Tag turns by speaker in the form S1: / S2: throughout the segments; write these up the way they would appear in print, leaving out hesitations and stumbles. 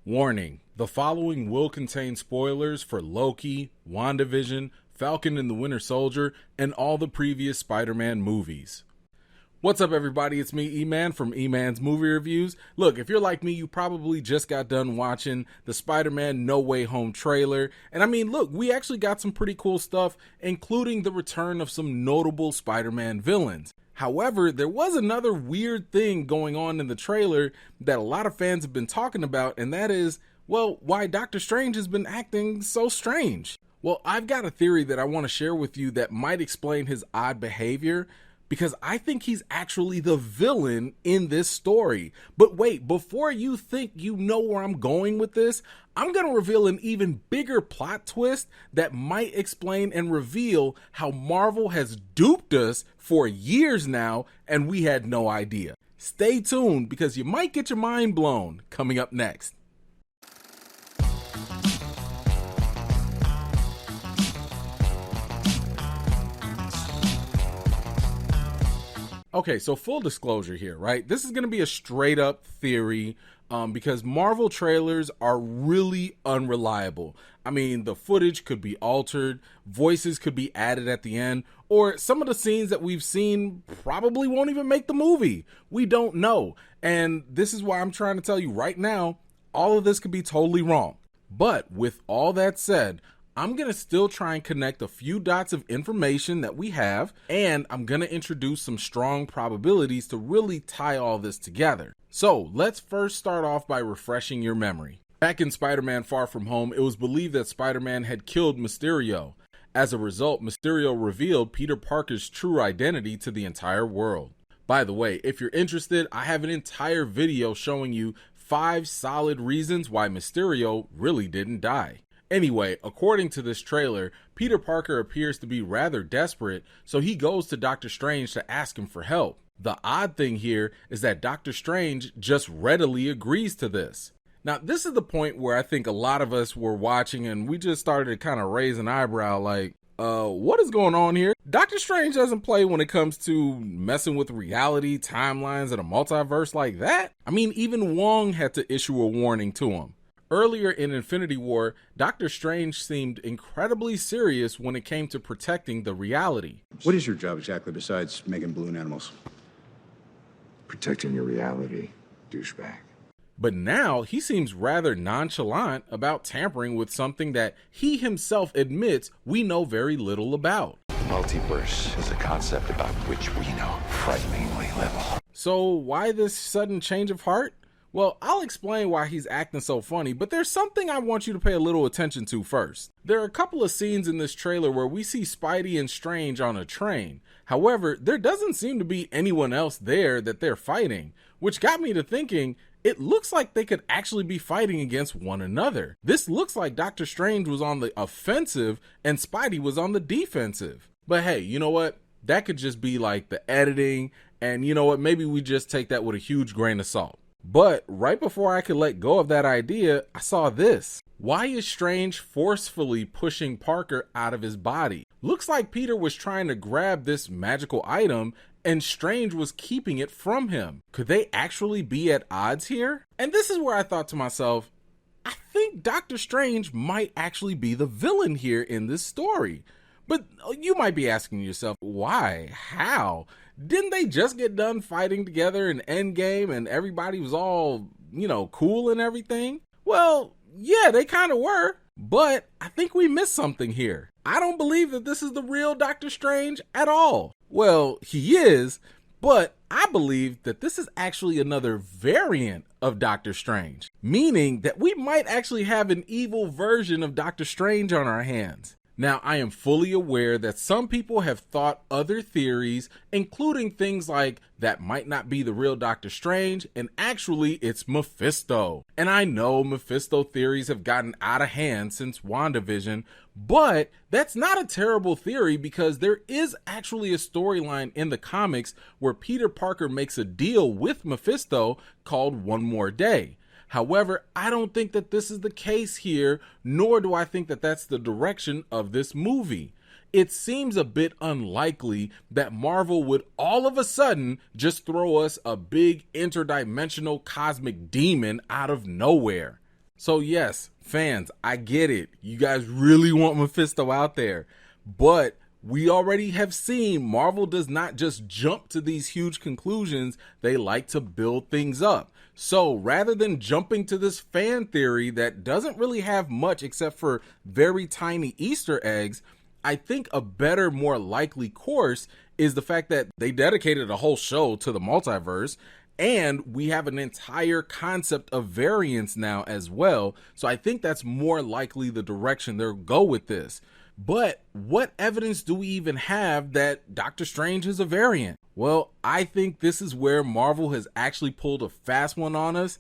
S1: Warning, the following will contain spoilers for Loki, WandaVision, Falcon and the Winter Soldier, and all the previous Spider-Man movies. What's up, everybody? It's me, E-Man, from E-Man's Movie Reviews. Look, if you're like me, you probably just got done watching the Spider-Man No Way Home trailer. And I mean, look, we actually got some pretty cool stuff, including the return of some notable Spider-Man villains. However, there was another weird thing going on in the trailer that a lot of fans have been talking about, and that is, well, why Doctor Strange has been acting so strange. Well, I've got a theory that I want to share with you that might explain his odd behavior, because I think he's actually the villain in this story. But wait, before you think you know where I'm going with this, I'm going to reveal an even bigger plot twist that might explain and reveal how Marvel has duped us for years now and we had no idea. Stay tuned because you might get your mind blown coming up next. Okay, so full disclosure here, right? This is going to be a straight up theory because Marvel trailers are really unreliable. I mean, the footage could be altered, voices could be added at the end, or some of the scenes that we've seen probably won't even make the movie. We don't know. And this is why I'm trying to tell you right now, all of this could be totally wrong. But with all that said, I'm going to still try and connect a few dots of information that we have, and I'm going to introduce some strong probabilities to really tie all this together. So let's first start off by refreshing your memory. Back in Spider-Man Far From Home, it was believed that Spider-Man had killed Mysterio. As a result, Mysterio revealed Peter Parker's true identity to the entire world. By the way, if you're interested, I have an entire video showing you 5 solid reasons why Mysterio really didn't die. Anyway, according to this trailer, Peter Parker appears to be rather desperate, so he goes to Doctor Strange to ask him for help. The odd thing here is that Doctor Strange just readily agrees to this. Now, this is the point where I think a lot of us were watching and we just started to kind of raise an eyebrow like, what is going on here? Doctor Strange doesn't play when it comes to messing with reality, timelines, and a multiverse like that. I mean, even Wong had to issue a warning to him. Earlier in Infinity War, Doctor Strange seemed incredibly serious when it came to protecting the reality.
S2: What is your job exactly besides making balloon animals?
S3: Protecting your reality, douchebag.
S1: But now he seems rather nonchalant about tampering with something that he himself admits we know very little about.
S3: The multiverse is a concept about which we know frighteningly little.
S1: So why this sudden change of heart? Well, I'll explain why he's acting so funny, but there's something I want you to pay a little attention to first. There are a couple of scenes in this trailer where we see Spidey and Strange on a train. However, there doesn't seem to be anyone else there that they're fighting, which got me to thinking, it looks like they could actually be fighting against one another. This looks like Doctor Strange was on the offensive and Spidey was on the defensive. But hey, you know what? That could just be like the editing, and you know what? Maybe we just take that with a huge grain of salt. But right before I could let go of that idea, I saw this. Why is Strange forcefully pushing Parker out of his body? Looks like Peter was trying to grab this magical item and Strange was keeping it from him. Could they actually be at odds here? And this is where I thought to myself, I think Doctor Strange might actually be the villain here in this story. But you might be asking yourself, why? How? Didn't they just get done fighting together in Endgame and everybody was all, cool and everything? Well, yeah, they kind of were, but I think we missed something here. I don't believe that this is the real Doctor Strange at all. Well, he is, but I believe that this is actually another variant of Doctor Strange, meaning that we might actually have an evil version of Doctor Strange on our hands. Now, I am fully aware that some people have thought other theories, including things like that might not be the real Doctor Strange, and actually it's Mephisto. And I know Mephisto theories have gotten out of hand since WandaVision, but that's not a terrible theory because there is actually a storyline in the comics where Peter Parker makes a deal with Mephisto called One More Day. However, I don't think that this is the case here, nor do I think that that's the direction of this movie. It seems a bit unlikely that Marvel would all of a sudden just throw us a big interdimensional cosmic demon out of nowhere. So yes, fans, I get it. You guys really want Mephisto out there, but we already have seen Marvel does not just jump to these huge conclusions. They like to build things up. So rather than jumping to this fan theory that doesn't really have much except for very tiny Easter eggs, I think a better, more likely course is the fact that they dedicated a whole show to the multiverse, and we have an entire concept of variance now as well. So I think that's more likely the direction they'll go with this. But what evidence do we even have that Doctor Strange is a variant? Well, I think this is where Marvel has actually pulled a fast one on us,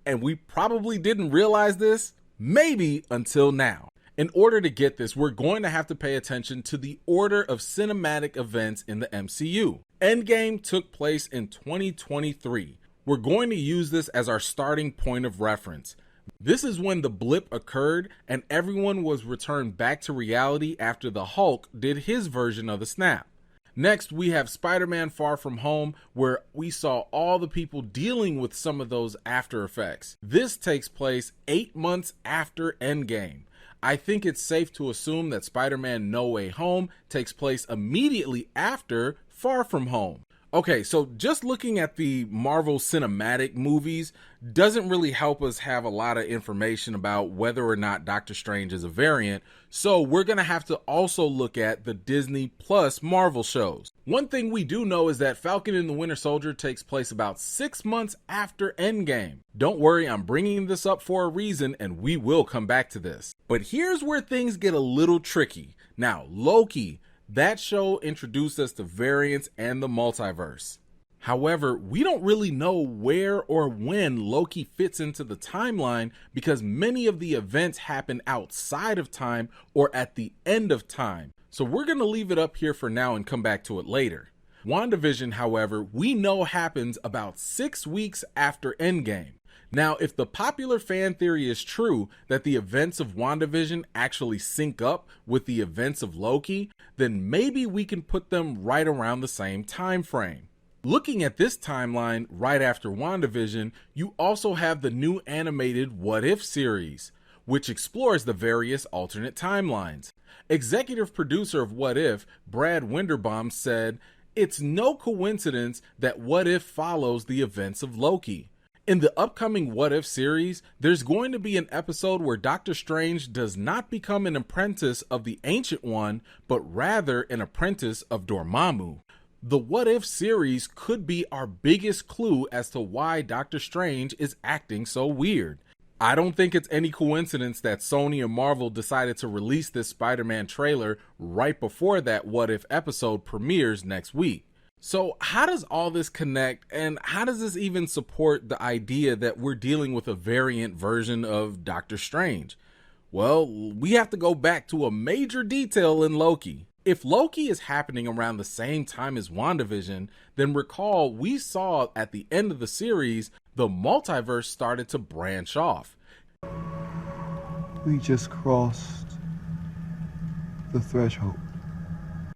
S1: and we probably didn't realize this, maybe until now. In order to get this, we're going to have to pay attention to the order of cinematic events in the MCU. Endgame took place in 2023. We're going to use this as our starting point of reference. This is when the blip occurred and everyone was returned back to reality after the Hulk did his version of the snap. Next, we have Spider-Man Far From Home, where we saw all the people dealing with some of those after effects. This takes place 8 months after Endgame. I think it's safe to assume that Spider-Man No Way Home takes place immediately after Far From Home. Okay, so just looking at the Marvel cinematic movies doesn't really help us have a lot of information about whether or not Doctor Strange is a variant, so we're going to have to also look at the Disney Plus Marvel shows. One thing we do know is that Falcon and the Winter Soldier takes place about 6 months after Endgame. Don't worry, I'm bringing this up for a reason and we will come back to this. But here's where things get a little tricky. Now, Loki, that show introduced us to variants and the multiverse. However, we don't really know where or when Loki fits into the timeline because many of the events happen outside of time or at the end of time. So we're going to leave it up here for now and come back to it later. WandaVision, however, we know happens about 6 weeks after Endgame. Now, if the popular fan theory is true that the events of WandaVision actually sync up with the events of Loki, then maybe we can put them right around the same time frame. Looking at this timeline right after WandaVision, you also have the new animated What If series, which explores the various alternate timelines. Executive producer of What If, Brad Winderbaum, said, "It's no coincidence that What If follows the events of Loki. In the upcoming What If series, there's going to be an episode where Doctor Strange does not become an apprentice of the Ancient One, but rather an apprentice of Dormammu. The What If series could be our biggest clue as to why Doctor Strange is acting so weird." I don't think it's any coincidence that Sony and Marvel decided to release this Spider-Man trailer right before that What If episode premieres next week. So how does all this connect, and how does this even support the idea that we're dealing with a variant version of Doctor Strange? Well, we have to go back to a major detail in Loki. If Loki is happening around the same time as WandaVision, then recall we saw at the end of the series, the multiverse started to branch off.
S4: We just crossed the threshold.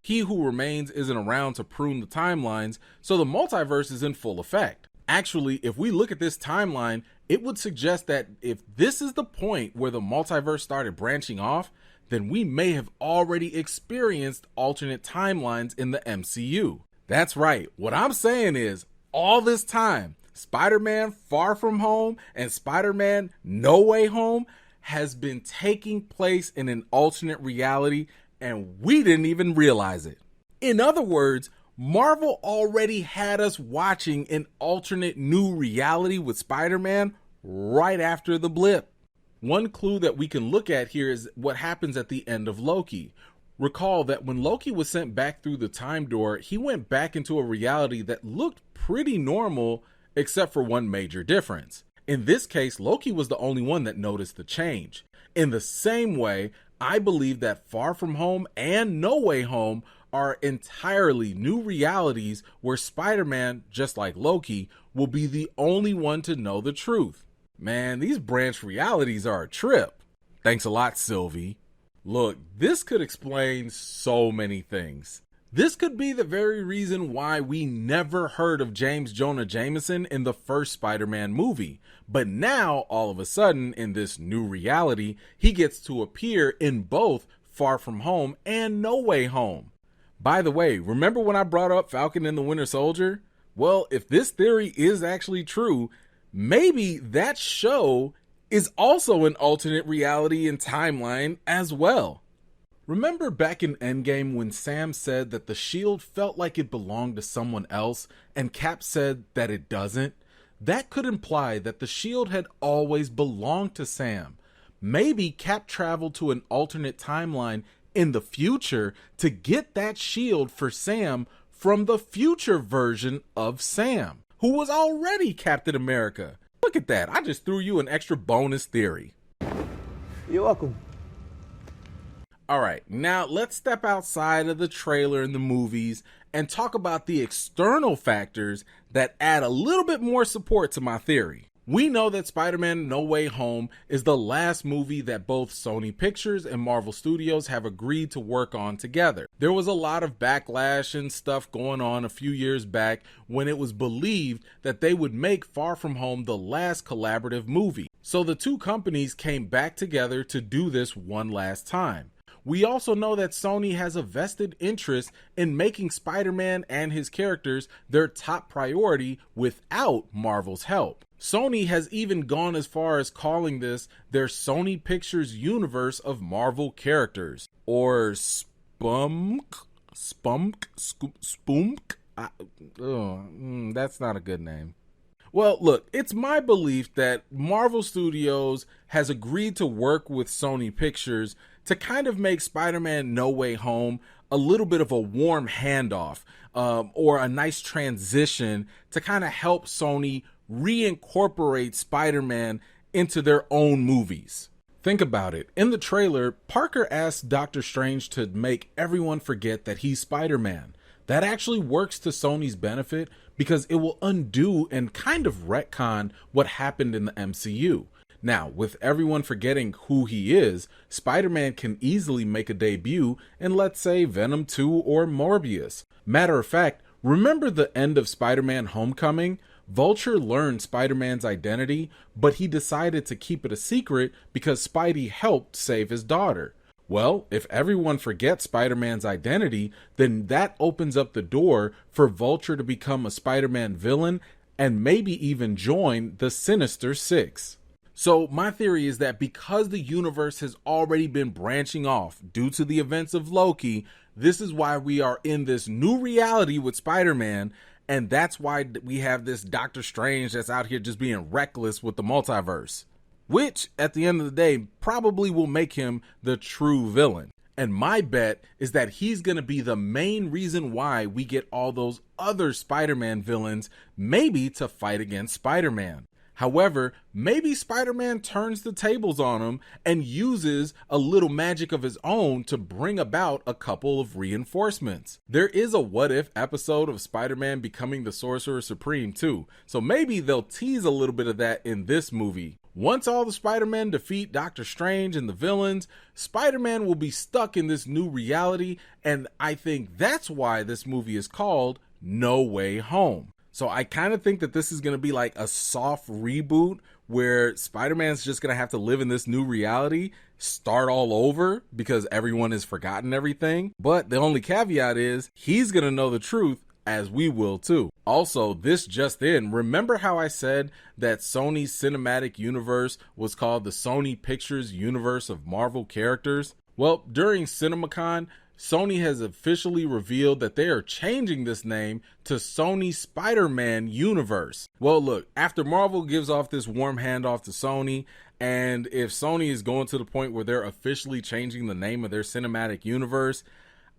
S1: He Who Remains isn't around to prune the timelines, so the multiverse is in full effect. Actually, if we look at this timeline, it would suggest that if this is the point where the multiverse started branching off, then we may have already experienced alternate timelines in the MCU. That's right, what I'm saying is, all this time, Spider-Man Far From Home and Spider-Man No Way Home has been taking place in an alternate reality, and we didn't even realize it. In other words, Marvel already had us watching an alternate new reality with Spider-Man right after the blip. One clue that we can look at here is what happens at the end of Loki. Recall that when Loki was sent back through the time door, he went back into a reality that looked pretty normal, except for one major difference. In this case, Loki was the only one that noticed the change. In the same way, I believe that Far From Home and No Way Home are entirely new realities where Spider-Man, just like Loki, will be the only one to know the truth. Man, these branch realities are a trip. Thanks a lot, Sylvie. Look, this could explain so many things. This could be the very reason why we never heard of James Jonah Jameson in the first Spider-Man movie. But now, all of a sudden, in this new reality, he gets to appear in both Far From Home and No Way Home. By the way, remember when I brought up Falcon and the Winter Soldier? Well, if this theory is actually true, maybe that show is also an alternate reality and timeline as well. Remember back in Endgame when Sam said that the shield felt like it belonged to someone else and Cap said that it doesn't? That could imply that the shield had always belonged to Sam. Maybe Cap traveled to an alternate timeline in the future to get that shield for Sam from the future version of Sam, who was already Captain America. Look at that, I just threw you an extra bonus theory.
S4: You're welcome.
S1: Alright, now let's step outside of the trailer and the movies and talk about the external factors that add a little bit more support to my theory. We know that Spider-Man No Way Home is the last movie that both Sony Pictures and Marvel Studios have agreed to work on together. There was a lot of backlash and stuff going on a few years back when it was believed that they would make Far From Home the last collaborative movie. So the two companies came back together to do this one last time. We also know that Sony has a vested interest in making Spider-Man and his characters their top priority without Marvel's help. Sony has even gone as far as calling this their Sony Pictures universe of Marvel characters, or Spunk. That's not a good name. Well, look, it's my belief that Marvel Studios has agreed to work with Sony Pictures to kind of make Spider-Man No Way Home a little bit of a warm handoff, or a nice transition to kind of help Sony reincorporate Spider-Man into their own movies. Think about it. In the trailer, Parker asks Doctor Strange to make everyone forget that he's Spider-Man. That actually works to Sony's benefit because it will undo and kind of retcon what happened in the MCU. Now, with everyone forgetting who he is, Spider-Man can easily make a debut in, let's say, Venom 2 or Morbius. Matter of fact, remember the end of Spider-Man Homecoming? Vulture learned Spider-Man's identity, but he decided to keep it a secret because Spidey helped save his daughter. Well, if everyone forgets Spider-Man's identity, then that opens up the door for Vulture to become a Spider-Man villain and maybe even join the Sinister Six. So my theory is that because the universe has already been branching off due to the events of Loki, this is why we are in this new reality with Spider-Man, and that's why we have this Doctor Strange that's out here just being reckless with the multiverse. Which, at the end of the day, probably will make him the true villain. And my bet is that he's going to be the main reason why we get all those other Spider-Man villains, maybe to fight against Spider-Man. However, maybe Spider-Man turns the tables on him and uses a little magic of his own to bring about a couple of reinforcements. There is a what if episode of Spider-Man becoming the Sorcerer Supreme too, so maybe they'll tease a little bit of that in this movie. Once all the Spider-Men defeat Doctor Strange and the villains, Spider-Man will be stuck in this new reality, and I think that's why this movie is called No Way Home. So I kind of think that this is going to be like a soft reboot where Spider-Man's just going to have to live in this new reality, start all over because everyone has forgotten everything. But the only caveat is he's going to know the truth, as we will too. Also, this just in, remember how I said that Sony's cinematic universe was called the Sony Pictures universe of Marvel characters? Well, during CinemaCon, Sony has officially revealed that they are changing this name to Sony Spider-Man Universe. Well, look, after Marvel gives off this warm handoff to Sony, and if Sony is going to the point where they're officially changing the name of their cinematic universe,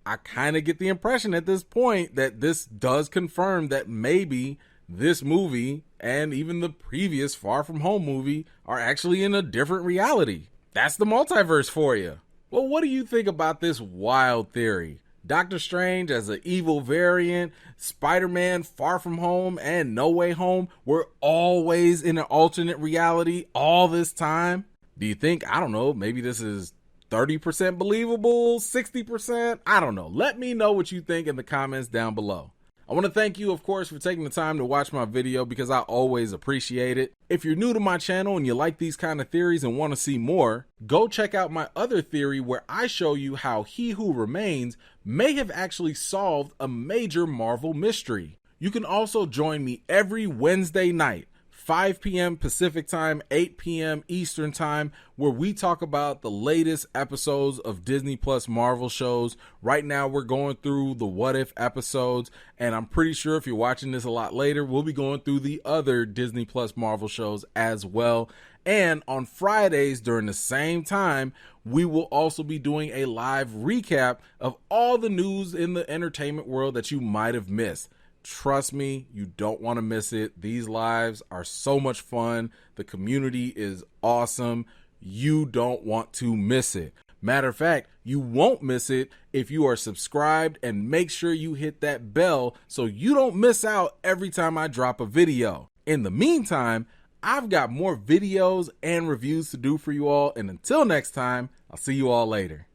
S1: I kind of get the impression at this point that this does confirm that maybe this movie and even the previous Far From Home movie are actually in a different reality. That's the multiverse for you. Well, what do you think about this wild theory? Doctor Strange as an evil variant, Spider-Man Far From Home and No Way Home were always in an alternate reality all this time? Do you think, I don't know, maybe this is 30% believable, 60%? I don't know. Let me know what you think in the comments down below. I want to thank you, of course, for taking the time to watch my video because I always appreciate it. If you're new to my channel and you like these kind of theories and want to see more, go check out my other theory where I show you how He Who Remains may have actually solved a major Marvel mystery. You can also join me every Wednesday night, 5 p.m. Pacific time, 8 p.m. Eastern time, where we talk about the latest episodes of Disney Plus Marvel shows. Right now, we're going through the What If episodes, and I'm pretty sure if you're watching this a lot later, we'll be going through the other Disney Plus Marvel shows as well. And on Fridays during the same time, we will also be doing a live recap of all the news in the entertainment world that you might have missed. Trust me, you don't want to miss it. These lives are so much fun. The community is awesome. You don't want to miss it. Matter of fact, you won't miss it if you are subscribed, and make sure you hit that bell so you don't miss out every time I drop a video. In the meantime, I've got more videos and reviews to do for you all. And until next time, I'll see you all later.